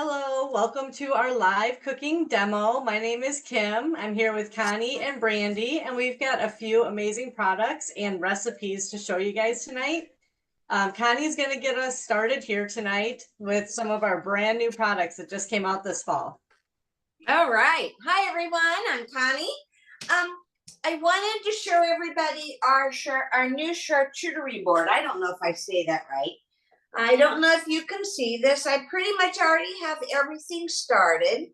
Hello, welcome to our live cooking demo. My name is Kim. I'm here with Connie and Brandi, and we've got a few amazing products and recipes to show you guys tonight. Connie's going to get us started here tonight with some of our brand new products that just came out this fall. All right. Hi, everyone. I'm Connie. I wanted to show everybody our new charcuterie board. I don't know if I say that right. I don't know if you can see this. I pretty much already have everything started.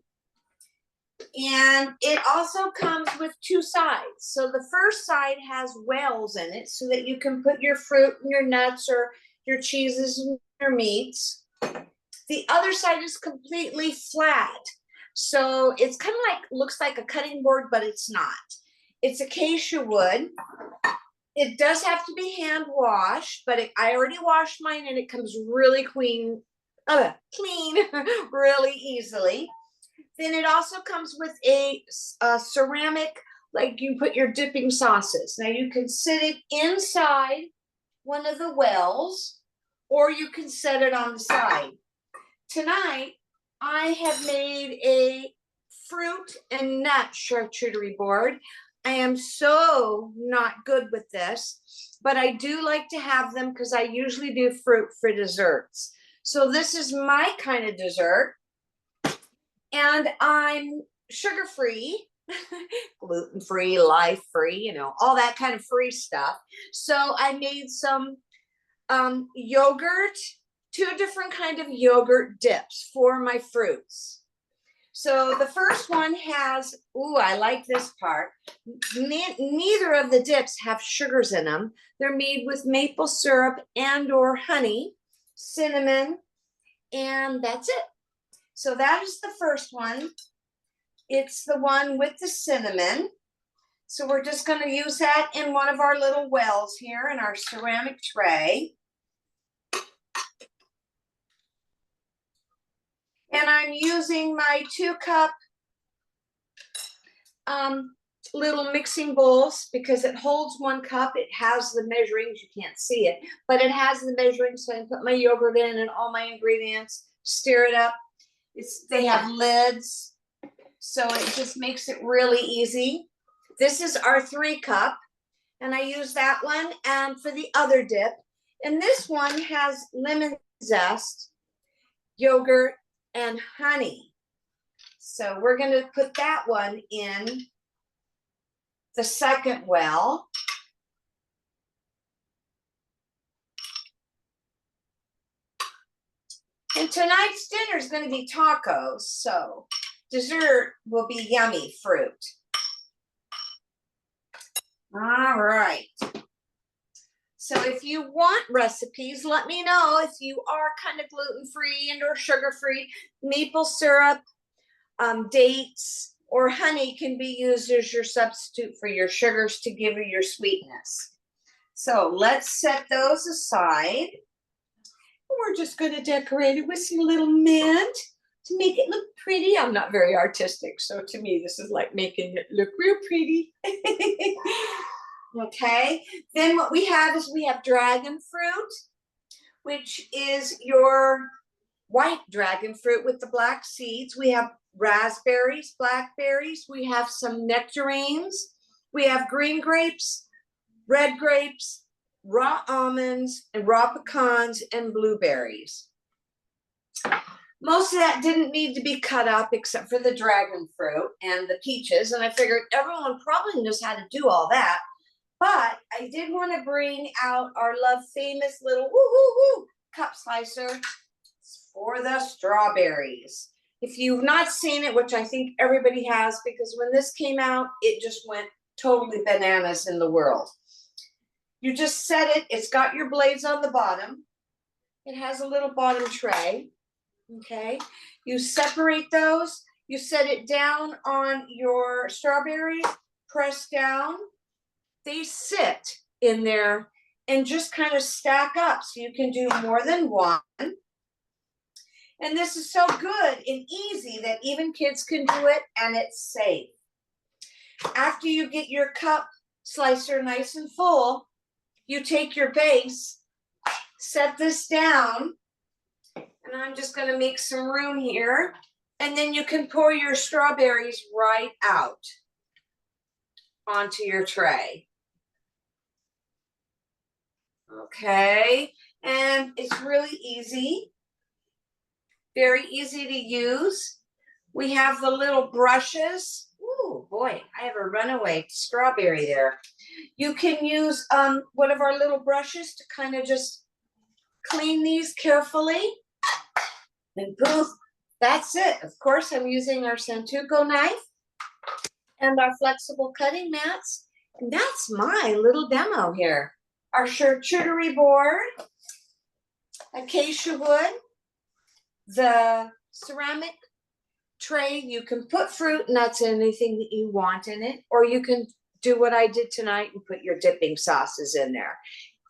And it also comes with two sides. So the first side has wells in it so that you can put your fruit and your nuts or your cheeses and your meats. The other side is completely flat. So it's kind of like, looks like a cutting board, but it's not. It's acacia wood. It does have to be hand washed, but I already washed mine and it comes really clean really easily. Then it also comes with a ceramic, like you put your dipping sauces. Now you can sit it inside one of the wells, or you can set it on the side. Tonight, I have made a fruit and nut charcuterie board. I am so not good with this, but I do like to have them because I usually do fruit for desserts. So this is my kind of dessert. And I'm sugar-free, gluten-free, life-free, all that kind of free stuff. So I made some yogurt, two different kind of yogurt dips for my fruits. So the first one has, I like this part. Neither of the dips have sugars in them. They're made with maple syrup and or honey, cinnamon, and that's it. So that is the first one. It's the one with the cinnamon. So we're just going to use that in one of our little wells here in our ceramic tray. And I'm using my 2-cup little mixing bowls because it holds 1 cup. It has the measurings. You can't see it, but it has the measuring. So I can put my yogurt in and all my ingredients, stir it up. They have lids, so it just makes it really easy. This is our 3-cup, and I use that one and for the other dip. And this one has lemon zest, yogurt, and honey. So we're going to put that one in the second well. And tonight's dinner is going to be tacos, so dessert will be yummy fruit. All right. So if you want recipes, let me know. If you are kind of gluten-free and or sugar-free, maple syrup, dates, or honey can be used as your substitute for your sugars to give you your sweetness. So let's set those aside. We're just going to decorate it with some little mint to make it look pretty. I'm not very artistic, so to me, this is like making it look real pretty. Okay, then what we have is we have dragon fruit, which is your white dragon fruit with the black seeds. We have raspberries, blackberries. We have some nectarines. We have green grapes, red grapes, raw almonds, and raw pecans, and blueberries. Most of that didn't need to be cut up except for the dragon fruit and the peaches, and I figured everyone probably knows how to do all that. But I did want to bring out our love famous little cup slicer for the strawberries. If you've not seen it, which I think everybody has, because when this came out, it just went totally bananas in the world. You just set it, it's got your blades on the bottom. It has a little bottom tray, okay? You separate those, you set it down on your strawberries, press down. They sit in there and just kind of stack up so you can do more than one. And this is so good and easy that even kids can do it, and it's safe. After you get your cup slicer nice and full, you take your base, set this down, And I'm just gonna make some room here. And then you can pour your strawberries right out onto your tray. Okay, and it's really easy, very easy to use. We have the little brushes. Ooh, boy, I have a runaway strawberry there. You can use one of our little brushes to kind of just clean these carefully. And poof, that's it. Of course, I'm using our Santuco knife and our flexible cutting mats. And that's my little demo here. Our charcuterie board, acacia wood, the ceramic tray. You can put fruit, nuts, anything that you want in it, or you can do what I did tonight and put your dipping sauces in there.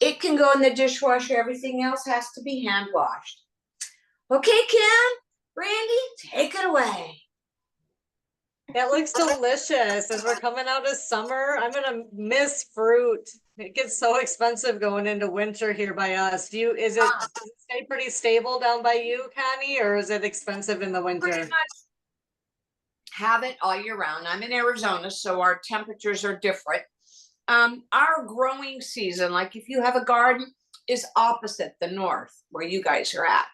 It can go in the dishwasher. Everything else has to be hand washed. Okay, Kim, Brandi, take it away. That looks delicious. As we're coming out of summer, I'm gonna miss fruit. It gets so expensive going into winter here by us. Does it stay pretty stable down by you, Connie, or is it expensive in the winter? Pretty much have it all year round. I'm in Arizona, so our temperatures are different. Our growing season, like if you have a garden, is opposite the north where you guys are at.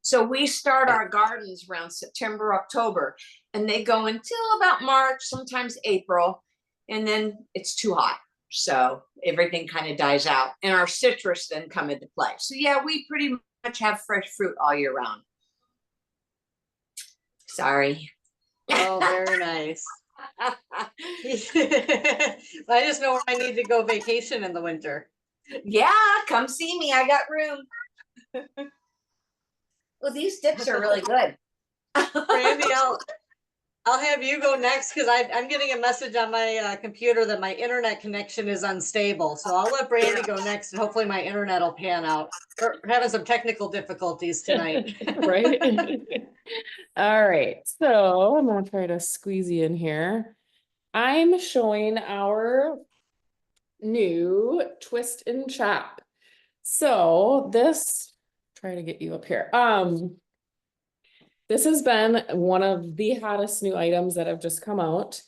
So we start our gardens around September, October, and they go until about March, sometimes April, and then it's too hot. So everything kind of dies out, and our citrus then come into play. So yeah, we pretty much have fresh fruit all year round. Sorry. Oh, very nice. I just know where I need to go vacation in the winter. Yeah, come see me. I got room. Well, these dips are really good. Brandi, I'll have you go next because I'm getting a message on my computer that my internet connection is unstable. So I'll let Brandi go next, and hopefully my internet will pan out. We're having some technical difficulties tonight. Right? All right, so I'm gonna try to squeeze you in here. I'm showing our new twist and chop. So this, try to get you up here. This has been one of the hottest new items that have just come out.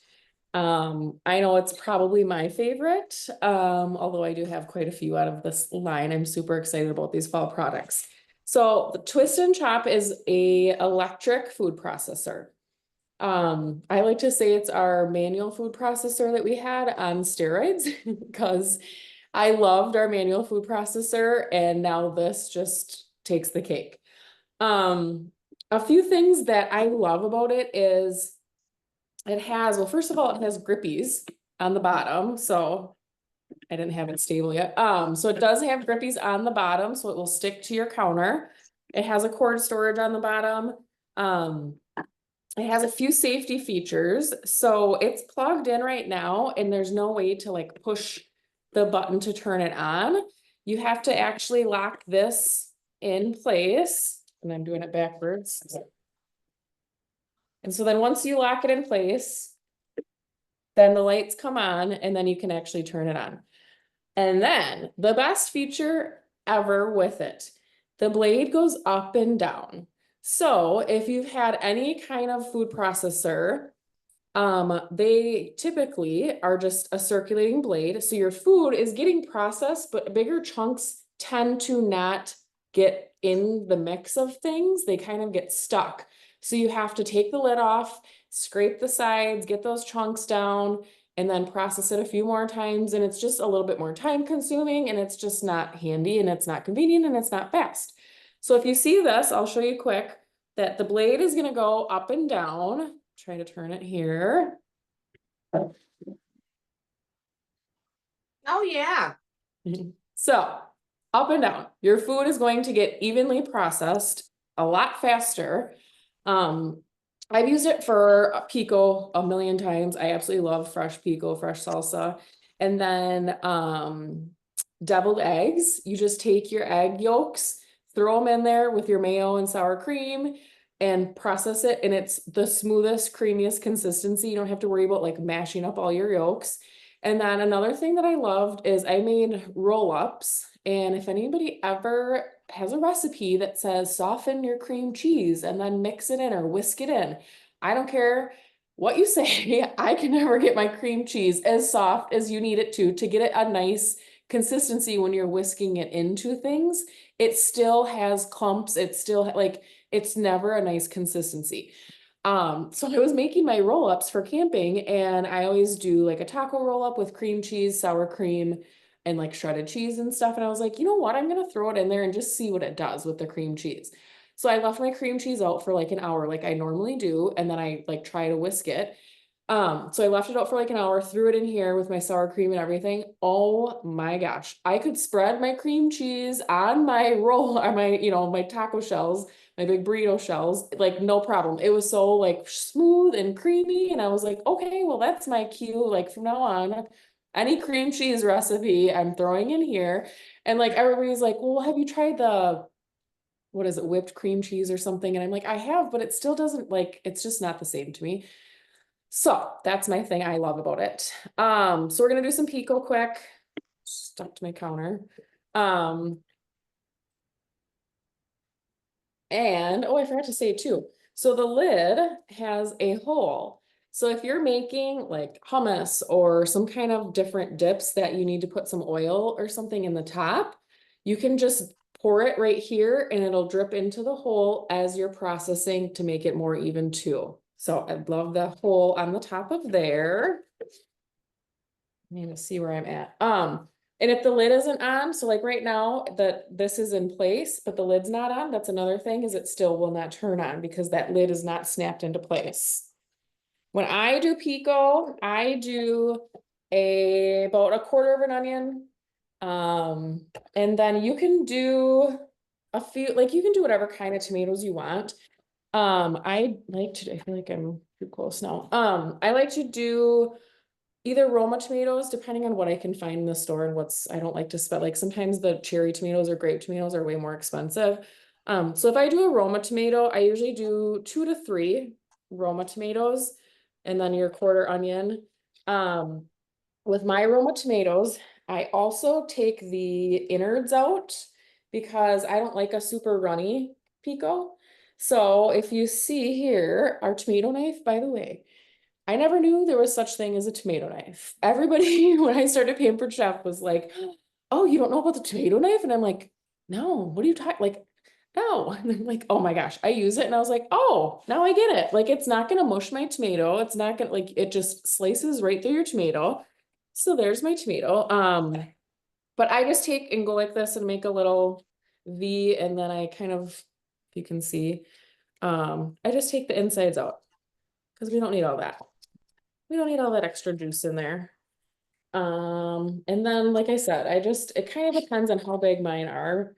I know it's probably my favorite, although I do have quite a few out of this line. I'm super excited about these fall products. So the Twist and Chop is a electric food processor. I like to say it's our manual food processor that we had on steroids because I loved our manual food processor, and now this just takes the cake. A few things that I love about it is it has, well, first of all, it has grippies on the bottom. So I didn't have it stable yet. So it does have grippies on the bottom, so it will stick to your counter. It has a cord storage on the bottom. It has a few safety features. So it's plugged in right now, and there's no way to like push the button to turn it on. You have to actually lock this in place. And I'm doing it backwards. And so then once you lock it in place, then the lights come on, and then you can actually turn it on. And then the best feature ever with it, the blade goes up and down. So if you've had any kind of food processor, they typically are just a circulating blade. So your food is getting processed, but bigger chunks tend to not get in the mix of things. They kind of get stuck. So you have to take the lid off, scrape the sides, get those chunks down, and then process it a few more times. And it's just a little bit more time consuming, and it's just not handy, and it's not convenient, and it's not fast. So if you see this, I'll show you quick that the blade is going to go up and down. Try to turn it here. Oh, yeah. So up and down, your food is going to get evenly processed a lot faster. I've used it for pico a million times. I absolutely love fresh pico, fresh salsa. And then deviled eggs, you just take your egg yolks, throw them in there with your mayo and sour cream, and process it, and it's the smoothest, creamiest consistency. You don't have to worry about like mashing up all your yolks. And then another thing that I loved is I made roll-ups, And if anybody ever has a recipe that says soften your cream cheese and then mix it in or whisk it in, I don't care what you say, I can never get my cream cheese as soft as you need it to get it a nice consistency when you're whisking it into things. It still has clumps. It's still like, it's never a nice consistency. So I was making my roll-ups for camping, and I always do like a taco roll-up with cream cheese, sour cream, and like shredded cheese and stuff. And I was like, you know what? I'm gonna throw it in there and just see what it does with the cream cheese. So I left my cream cheese out for like an hour, like I normally do, and then I like try to whisk it. So I left it out for like an hour, threw it in here with my sour cream and everything. Oh my gosh, I could spread my cream cheese on my roll, on my, my taco shells, my big burrito shells, like no problem. It was so like smooth and creamy. And I was like, okay, well, that's my cue. Like from now on, any cream cheese recipe I'm throwing in here. And like everybody's like, well, have you tried the, what is it, whipped cream cheese or something? And I'm like, I have, but it still doesn't like, it's just not the same to me. So that's my thing I love about it. So we're gonna do some pico quick. Stuck to my counter. And oh, I forgot to say too. So the lid has a hole. So if you're making like hummus or some kind of different dips that you need to put some oil or something in the top, you can just pour it right here and it'll drip into the hole as you're processing to make it more even too. So I love the hole on the top of there. I need to see where I'm at. And if the lid isn't on, so like right now that this is in place, but the lid's not on, that's another thing, is it still will not turn on because that lid is not snapped into place. When I do pico, I do about a quarter of an onion. And then you can do a few, like you can do whatever kind of tomatoes you want. I feel like I'm too close now. I like to do either Roma tomatoes, depending on what I can find in the store and I don't like to spend, like sometimes the cherry tomatoes or grape tomatoes are way more expensive. So if I do a Roma tomato, I usually do 2 to 3 Roma tomatoes and then your quarter onion. With my Roma tomatoes, I also take the innards out because I don't like a super runny pico. So if you see here, our tomato knife, by the way, I never knew there was such thing as a tomato knife. Everybody, when I started Pampered Chef, was like, oh, you don't know about the tomato knife? And I'm like, no, what are you talking? Like, no. And I'm like, oh my gosh, I use it. And I was like, oh, now I get it. Like, it's not going to mush my tomato. It's not going to, like, it just slices right through your tomato. So there's my tomato. But I just take and go like this and make a little V. And then I kind of, if you can see, I just take the insides out because we don't need all that. We don't need all that extra juice in there. And then, like I said, it kind of depends on how big mine are.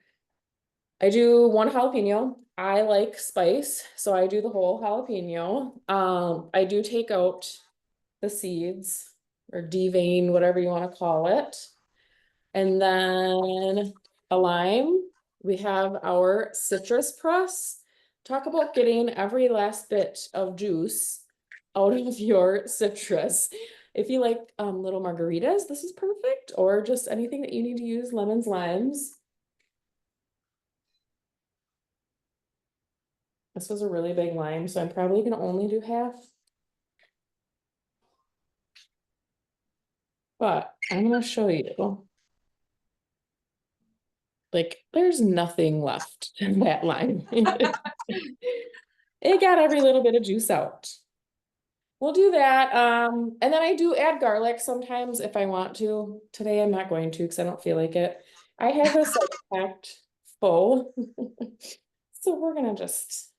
I do 1 jalapeno. I like spice, so I do the whole jalapeno. I do take out the seeds or devein, whatever you want to call it. And then a lime. We have our citrus press. Talk about getting every last bit of juice out of your citrus. If you like little margaritas, this is perfect, or just anything that you need to use, lemons, limes. This was a really big lime, so I'm probably gonna only do half. But I'm gonna show you. Like, there's nothing left in that lime. It got every little bit of juice out. We'll do that. And then I do add garlic sometimes if I want to. Today I'm not going to because I don't feel like it. I have this like packed full. So we're gonna just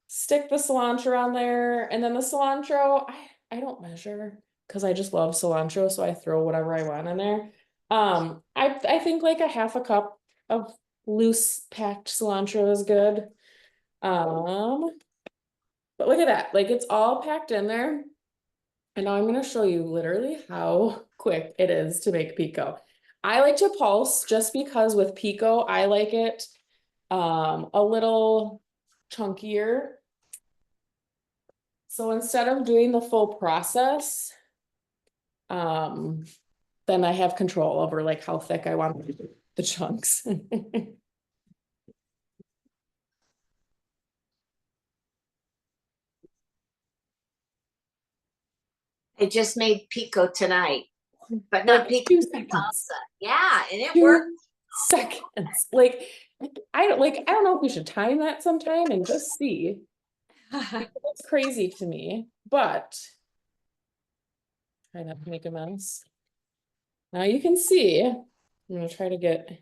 stick the cilantro on there. And then the cilantro, I don't measure because I just love cilantro, so I throw whatever I want in there. I think like a half a cup of loose packed cilantro is good. But look at that, like it's all packed in there. And now I'm gonna show you literally how quick it is to make pico. I like to pulse just because with pico, I like it a little chunkier. So instead of doing the full process, then I have control over like how thick I want it. the chunks. I just made pico tonight, but not Like pico 2 seconds. salsa. Yeah, and it 2 worked. seconds. Like I don't know if we should time that sometime and just see. It's crazy to me, but try not to make a mess. Now you can see, I'm gonna try to get,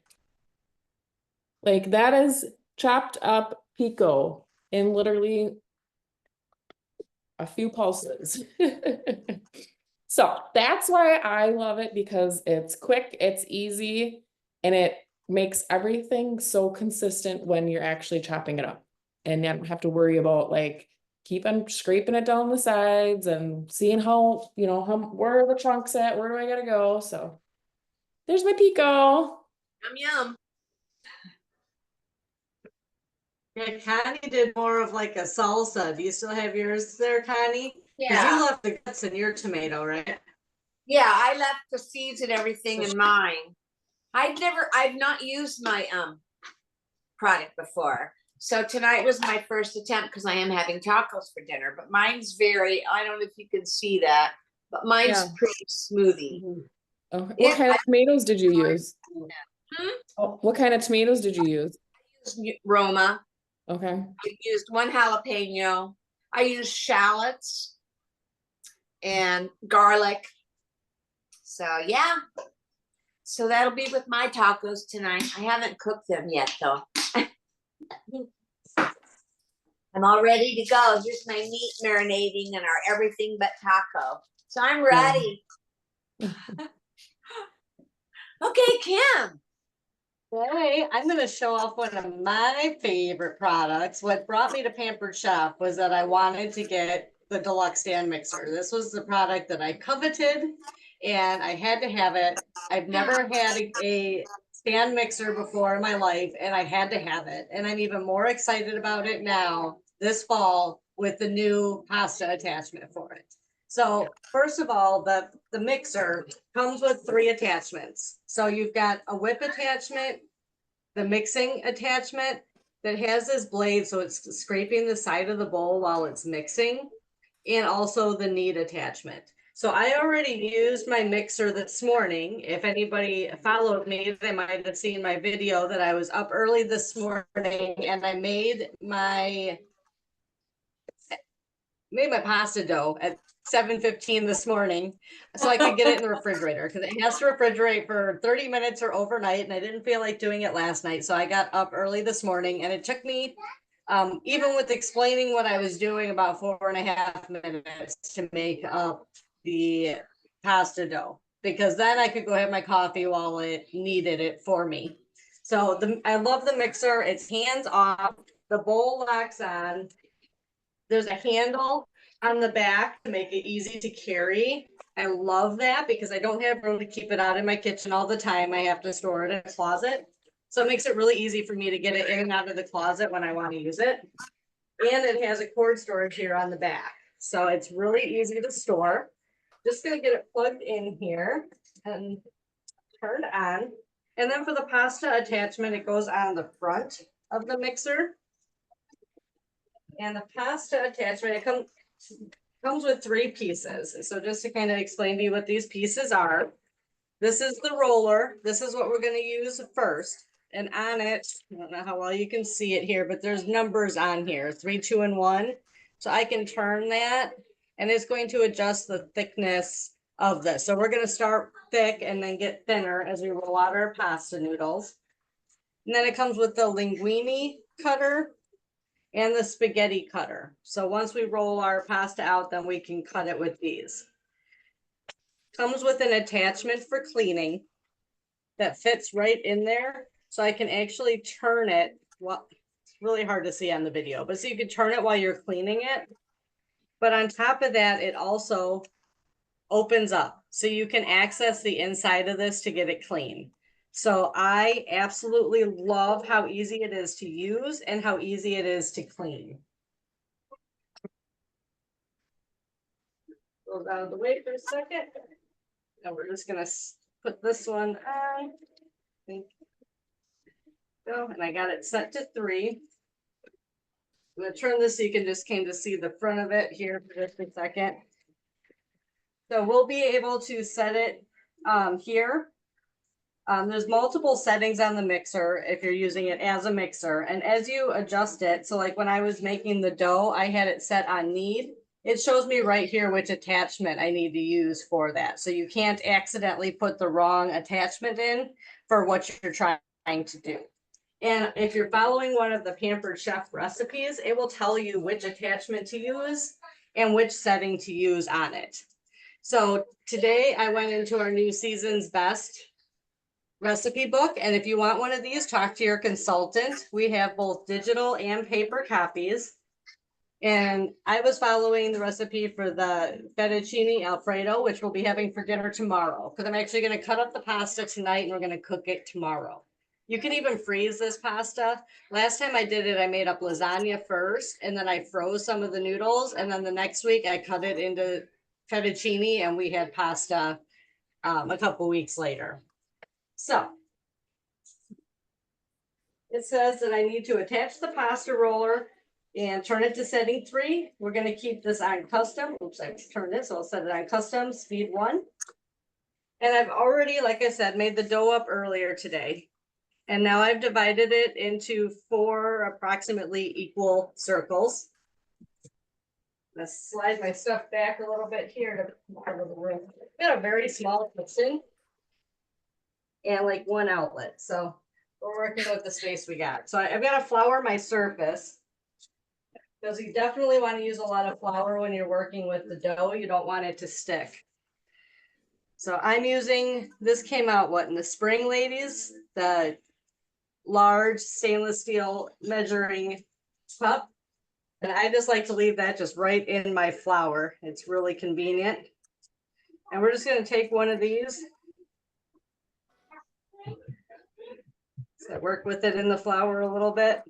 like that is chopped up pico in literally a few pulses. So that's why I love it, because it's quick, it's easy, and it makes everything so consistent when you're actually chopping it up. And you don't have to worry about like keep on scraping it down the sides and seeing how, where are the chunks at, where do I gotta go? So there's my pico. Yum yum. Yeah, Connie did more of like a salsa. Do you still have yours there, Connie? Because Yeah. you left the guts in your tomato, right? Yeah, I left the seeds and everything in mine. I've not used my product before. So tonight was my first attempt because I am having tacos for dinner, but mine's I don't know if you can see that, but mine's Yeah. pretty smoothie. Okay. What kind of tomatoes did you use? Hmm? Oh, what kind of tomatoes did you use? Roma. Okay. I used 1 jalapeno. I used shallots and garlic. So yeah. So that'll be with my tacos tonight. I haven't cooked them yet though. I'm all ready to go. Just my meat marinating and our everything but taco. So I'm ready. Okay, Kim. Today, I'm going to show off one of my favorite products. What brought me to Pampered Chef was that I wanted to get the deluxe stand mixer. This was the product that I coveted and I had to have it. I've never had a stand mixer before in my life and I had to have it. And I'm even more excited about it now this fall with the new pasta attachment for it. So first of all, the mixer comes with 3 attachments. So you've got a whip attachment, the mixing attachment that has this blade, so it's scraping the side of the bowl while it's mixing, and also the knead attachment. So I already used my mixer this morning. If anybody followed me, they might have seen my video that I was up early this morning and I made my pasta dough at 7:15 this morning so I could get it in the refrigerator because it has to refrigerate for 30 minutes or overnight. And I didn't feel like doing it last night. So I got up early this morning and it took me, even with explaining what I was doing, about 4.5 minutes to make up the pasta dough, because then I could go have my coffee while it kneaded it for me. So I love the mixer. It's hands off. The bowl locks on. There's a handle on the back to make it easy to carry. I love that because I don't have room to keep it out in my kitchen all the time. I have to store it in a closet. So it makes it really easy for me to get it in and out of the closet when I want to use it. And it has a cord storage here on the back. So it's really easy to store. Just gonna get it plugged in here and turned on. And then for the pasta attachment, it goes on the front of the mixer. And the pasta attachment, it comes with 3 pieces. So just to kind of explain to you what these pieces are, this is the roller. This is what we're going to use first. And on it, I don't know how well you can see it here, but there's numbers on here, 3, 2, and 1. So I can turn that and it's going to adjust the thickness of this. So we're going to start thick and then get thinner as we roll out our pasta noodles. And then it comes with the linguine cutter and the spaghetti cutter. So once we roll our pasta out, then we can cut it with these. Comes with an attachment for cleaning that fits right in there. So I can actually turn it. Well, it's really hard to see on the video, but so you can turn it while you're cleaning it. But on top of that, it also opens up. So you can access the inside of this to get it clean. So I absolutely love how easy it is to use and how easy it is to clean. Goes out of the way for a second. And we're just gonna put this one on. go. And I got it set to 3. I'm gonna turn this so you can just kind of see the front of it here for just a second. So we'll be able to set it here. There's multiple settings on the mixer if you're using it as a mixer. And as you adjust it, so like when I was making the dough, I had it set on knead. It shows me right here which attachment I need to use for that. So you can't accidentally put the wrong attachment in for what you're trying to do. And if you're following one of the Pampered Chef recipes, it will tell you which attachment to use and which setting to use on it. So today I went into our new Season's Best recipe book. And if you want one of these, talk to your consultant. We have both digital and paper copies. And I was following the recipe for the fettuccine Alfredo, which we'll be having for dinner tomorrow, because I'm actually going to cut up the pasta tonight and we're going to cook it tomorrow. You can even freeze this pasta. Last time I did it, I made up lasagna first, and then I froze some of the noodles. And then the next week I cut it into fettuccine and we had pasta a couple weeks later. So it says that I need to attach the pasta roller and turn it to setting 3. We're going to keep this on custom. Oops, I turned it, so I'll set it on custom, speed 1. And I've already, like I said, made the dough up earlier today. And now I've divided it into 4 approximately equal circles. Let's slide my stuff back a little bit here to come out of the room. I've got a very small kitchen and like 1 outlet. So we're working with the space we got. So I've got to flour my surface, because you definitely want to use a lot of flour when you're working with the dough. You don't want it to stick. So I'm using, this came out what, in the spring, ladies? The large stainless steel measuring cup. And I just like to leave that just right in my flour. It's really convenient. And we're just going to take one of these. So work with it in the flour a little bit.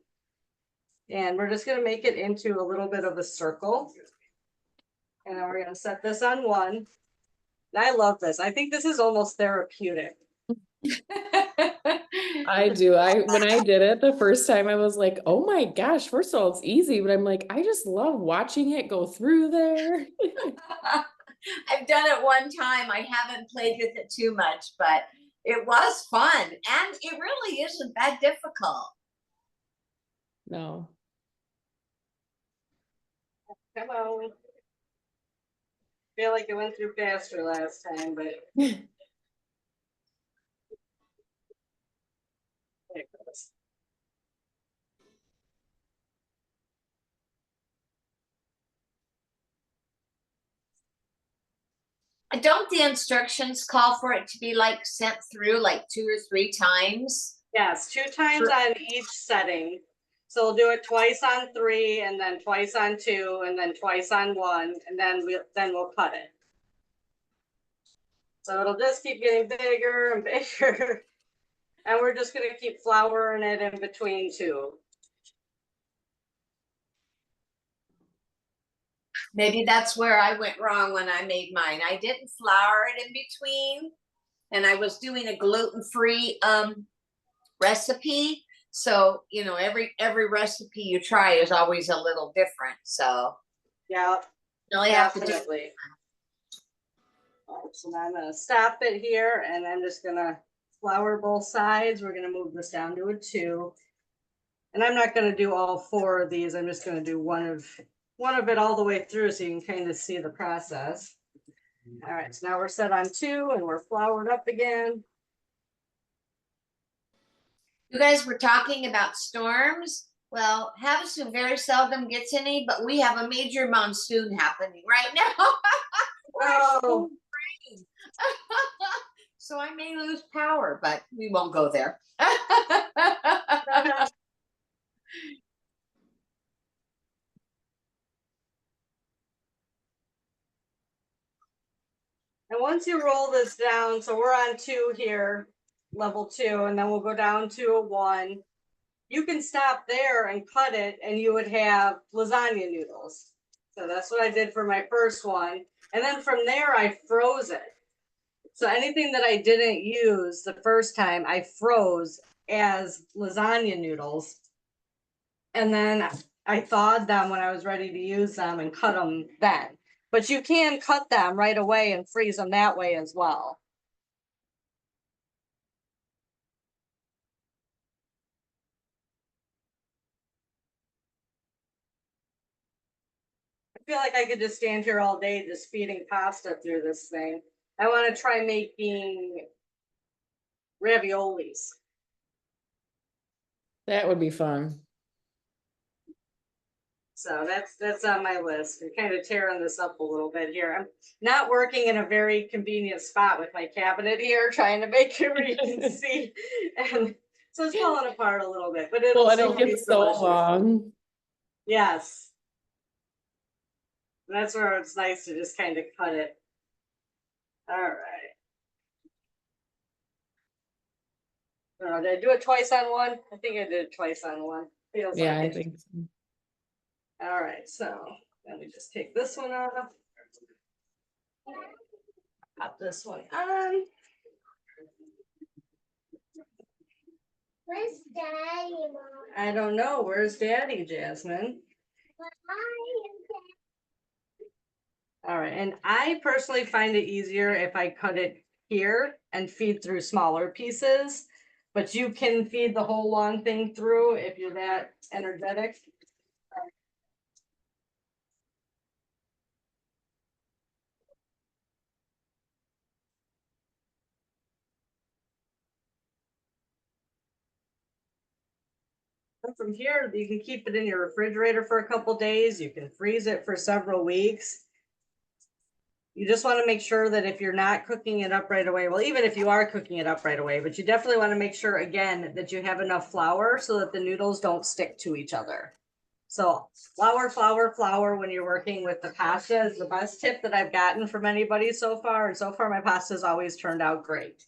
And we're just going to make it into a little bit of a circle. And then we're going to set this on 1. And I love this. I think this is almost therapeutic. I do. When I did it the first time, I was like, oh my gosh, first of all, it's easy, but I'm like, I just love watching it go through there. I've done it one time. I haven't played with it too much, but it was fun. And it really isn't that difficult. No. Come on. Feel like it went through faster last time, but there it goes. Don't the instructions call for it to be like sent through like 2 or 3 times? Yes, 2 times on each setting. So we'll do it twice on 3, and then twice on 2, and then twice on 1, and then we'll cut it. So it'll just keep getting bigger and bigger. And we're just going to keep flouring it in between 2. Maybe that's where I went wrong when I made mine. I didn't flour it in between, and I was doing a gluten-free recipe. So, you know, every recipe you try is always a little different. So yeah, you only have to do it. So now I'm going to stop it here, and I'm just going to flour both sides. We're going to move this down to a 2. And I'm not going to do all 4 of these. I'm just going to do one of it all the way through so you can kind of see the process. All right, so now we're set on 2 and we're floured up again. You guys were talking about storms. Well, Havasu very seldom gets any, but we have a major monsoon happening right now. Oh. So I may lose power, but we won't go there. And once you roll this down, so we're on 2 here, level 2, and then we'll go down to a 1. You can stop there and cut it, and you would have lasagna noodles. So that's what I did for my first one. And then from there, I froze it. So anything that I didn't use the first time, I froze as lasagna noodles. And then I thawed them when I was ready to use them and cut them then. But you can cut them right away and freeze them that way as well. I feel like I could just stand here all day just feeding pasta through this thing. I want to try making raviolis. That would be fun. So that's on my list. I'm kind of tearing this up a little bit here. I'm not working in a very convenient spot with my cabinet here, trying to make it where you can see. And so it's falling apart a little bit, but it'll Well, and still it be gets so delicious. long. Yes. And that's where it's nice to just kind of cut it. All right. Did I do it twice on one? I think I did it twice on one. Feels Yeah, like I it. think so. All right, so let me just take this one off. Pop this one on. Where's Daddy, Mom? I don't know. Where's Daddy, Jasmine? All right, and I personally find it easier if I cut it here and feed through smaller pieces, but you can feed the whole long thing through if you're that energetic. From here, you can keep it in your refrigerator for a couple days. You can freeze it for several weeks. You just want to make sure that if you're not cooking it up right away, well, even if you are cooking it up right away, but you definitely want to make sure, again, that you have enough flour so that the noodles don't stick to each other. So flour when you're working with the pasta is the best tip that I've gotten from anybody so far. And so far, my pasta has always turned out great.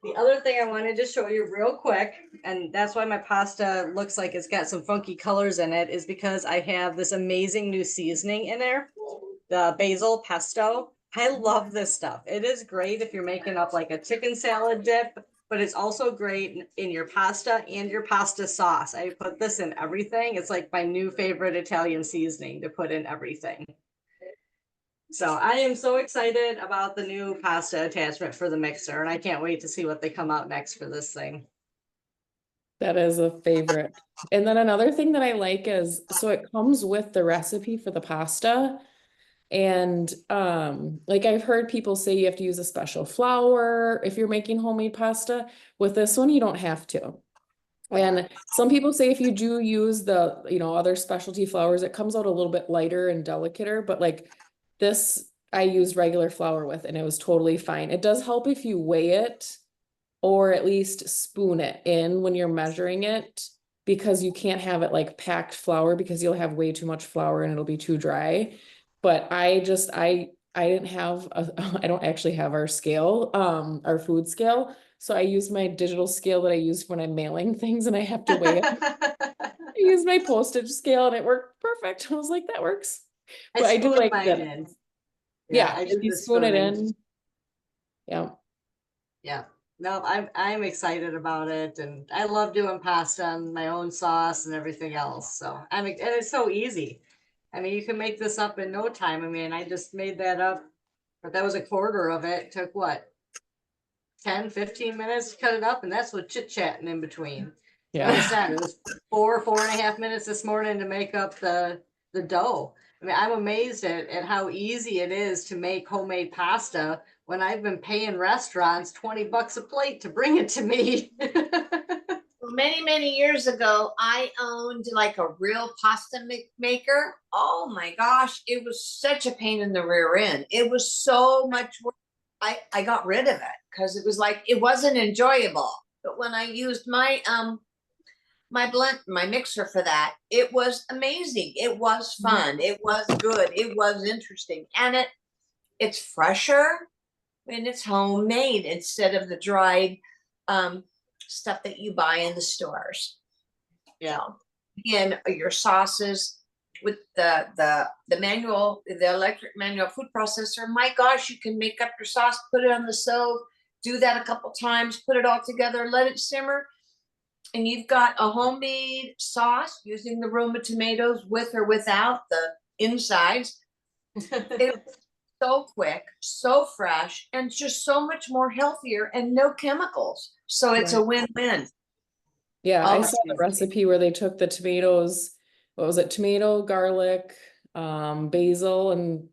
The other thing I wanted to show you real quick, and that's why my pasta looks like it's got some funky colors in it, is because I have this amazing new seasoning in there, the basil pesto. I love this stuff. It is great if you're making up like a chicken salad dip, but it's also great in your pasta and your pasta sauce. I put this in everything. It's like my new favorite Italian seasoning to put in everything. So I am so excited about the new pasta attachment for the mixer, and I can't wait to see what they come out next for this thing. That is a favorite. And then another thing that I like is, so it comes with the recipe for the pasta. And like I've heard people say you have to use a special flour if you're making homemade pasta. With this one, you don't have to. And some people say if you do use the, other specialty flours, it comes out a little bit lighter and delicater, but like this, I used regular flour with and it was totally fine. It does help if you weigh it or at least spoon it in when you're measuring it, because you can't have it like packed flour because you'll have way too much flour and it'll be too dry. But I didn't have I don't actually have our scale, our food scale. So I used my digital scale that I use when I'm mailing things and I have to weigh it. I used my postage scale and it worked perfect. I was like, that works. But I do spooned like mine that. in. Yeah, I did you the spoon it spooning. in. Yeah. Yeah. No, I'm excited about it, and I love doing pasta and my own sauce and everything else. So and it's so easy. I mean, you can make this up in no time. I mean, I just made that up, but that was a quarter of it. It took what, 10, 15 minutes to cut it up, and that's with chit chatting in between. Like I Yeah. said, it was 4.5 minutes this morning to make up the dough. I mean, I'm amazed at how easy it is to make homemade pasta when I've been paying restaurants $20 a plate to bring it to me. Many, many years ago, I owned like a real pasta maker. Oh my gosh, it was such a pain in the rear end. It was so much work. I got rid of it because it was like it wasn't enjoyable. But when I used my my mixer for that, it was amazing. It was fun. It was good. It was interesting. And it's fresher and it's homemade instead of the dried stuff that you buy in the stores. Yeah. And your sauces with the manual, the electric manual food processor, my gosh, you can make up your sauce, put it on the stove, do that a couple times, put it all together, let it simmer. and you've got a homemade sauce using the Roma tomatoes with or without the insides. It's so quick, so fresh, and just so much more healthier and no chemicals. So it's a win-win. Yeah, I Oh, saw the recipe where they took the tomatoes, what was it, tomato, garlic, basil, and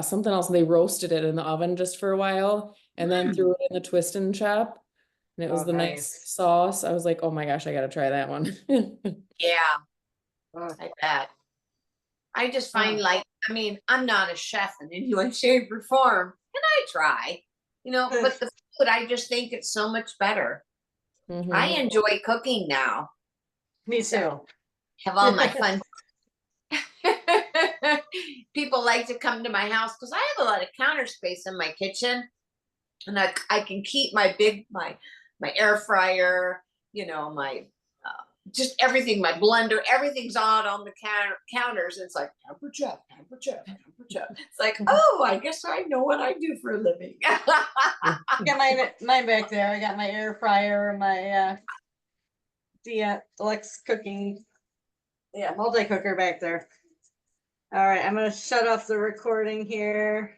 something else, and they roasted it in the oven just for a while, and then threw it in the twist and chop, and it was Oh, the nice sauce. I was like, oh my gosh, I gotta try that one. yeah, Oh, I bet. I just find like, I mean, I'm not a chef in any way, shape, or form, and I try, but the food, I just think it's so much better. I Mhm. enjoy cooking now. me too. Have all my fun. People like to come to my house because I have a lot of counter space in my kitchen, and I can keep my my air fryer, my just everything, my blender, everything's on the counters. It's like pamper chef, pamper chef, pamper chef. It's like, oh, I guess I know what I do for a living. I got mine back there. I got my air fryer, my deluxe cooking, multi cooker back there. All right, I'm gonna shut off the recording here.